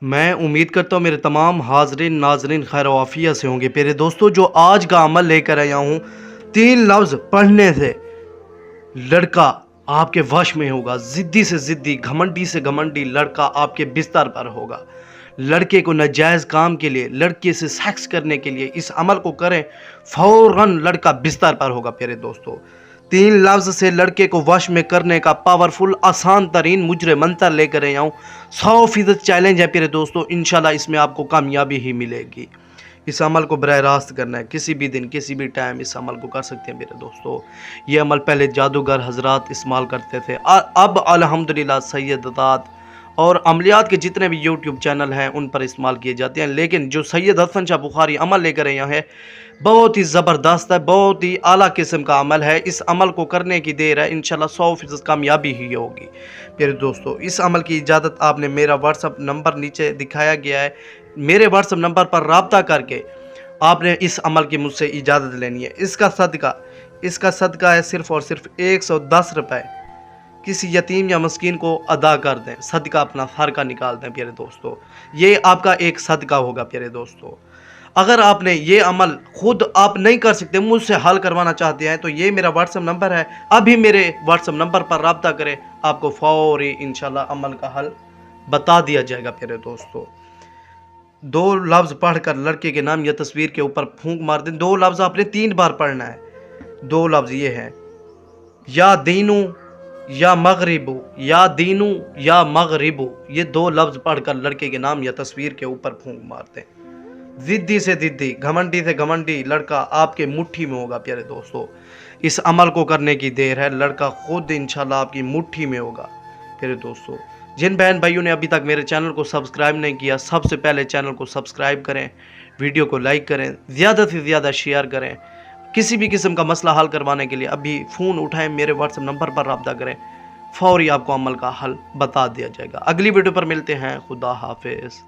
میں امید کرتا ہوں میرے تمام حاضرین ناظرین خیر و عافیت سے ہوں گے۔ پیارے دوستو، جو آج کا عمل لے کر آیا ہوں، 3 لفظ پڑھنے سے لڑکا آپ کے وش میں ہوگا، ضدی سے ضدی، گھمنڈی سے گھمنڈی لڑکا آپ کے بستر پر ہوگا۔ لڑکے کو ناجائز کام کے لیے، لڑکے سے سیکس کرنے کے لیے اس عمل کو کریں، فوراً لڑکا بستر پر ہوگا۔ پیارے دوستو، 3 لفظ سے لڑکے کو وش میں کرنے کا پاورفل آسان ترین مجرے منتر لے کر آیا ہوں۔ 100% چیلنج ہے پیارے دوستو، انشاءاللہ اس میں آپ کو کامیابی ہی ملے گی۔ اس عمل کو براہ راست کرنا ہے، کسی بھی دن کسی بھی ٹائم اس عمل کو کر سکتے ہیں میرے دوستو۔ یہ عمل پہلے جادوگر حضرات استعمال کرتے تھے، اب الحمدللہ سیدات اور عملیات کے جتنے بھی یوٹیوب چینل ہیں ان پر استعمال کیے جاتے ہیں۔ لیکن جو سید حسن شاہ بخاری عمل لے کر آیا ہے، بہت ہی زبردست ہے، بہت ہی اعلیٰ قسم کا عمل ہے۔ اس عمل کو کرنے کی دیر ہے، انشاءاللہ 100% کامیابی ہی ہوگی۔ میرے دوستو، اس عمل کی اجازت آپ نے میرا واٹس اپ نمبر نیچے دکھایا گیا ہے، میرے واٹس اپ نمبر پر رابطہ کر کے آپ نے اس عمل کی مجھ سے اجازت لینی ہے۔ اس کا صدقہ ہے صرف اور صرف 110 روپے، کسی یتیم یا مسکین کو ادا کر دیں، صدقہ اپنا سر کا نکال دیں۔ پیارے دوستو، یہ آپ کا ایک صدقہ ہوگا۔ پیارے دوستو، اگر آپ نے یہ عمل خود آپ نہیں کر سکتے، مجھ سے حل کروانا چاہتے ہیں، تو یہ میرا واٹس اپ نمبر ہے، ابھی میرے واٹس اپ نمبر پر رابطہ کریں، آپ کو فوری انشاءاللہ عمل کا حل بتا دیا جائے گا۔ پیارے دوستو، 2 لفظ پڑھ کر لڑکے کے نام یا تصویر کے اوپر پھونک مار دیں۔ 2 لفظ آپ نے 3 بار پڑھنا ہے۔ 2 لفظ یہ ہیں، یا دینو یا مغربو، یا دینو یا مغربو، یہ 2 لفظ پڑھ کر لڑکے کے نام یا تصویر کے اوپر پھونک مار دیں۔ ضدی سے ضدی، گھمنڈی سے گھمنڈی لڑکا آپ کے مٹھی میں ہوگا۔ پیارے دوستو، اس عمل کو کرنے کی دیر ہے، لڑکا خود انشاءاللہ آپ کی مٹھی میں ہوگا۔ پیارے دوستو، جن بہن بھائیوں نے ابھی تک میرے چینل کو سبسکرائب نہیں کیا، سب سے پہلے چینل کو سبسکرائب کریں، ویڈیو کو لائک کریں، زیادہ سے زیادہ شیئر کریں۔ کسی بھی قسم کا مسئلہ حل کروانے کے لیے ابھی فون اٹھائیں، میرے واٹس اپ نمبر پر رابطہ کریں، فوری آپ کو عمل کا حل بتا دیا جائے گا۔ اگلی ویڈیو پر ملتے ہیں، خدا حافظ۔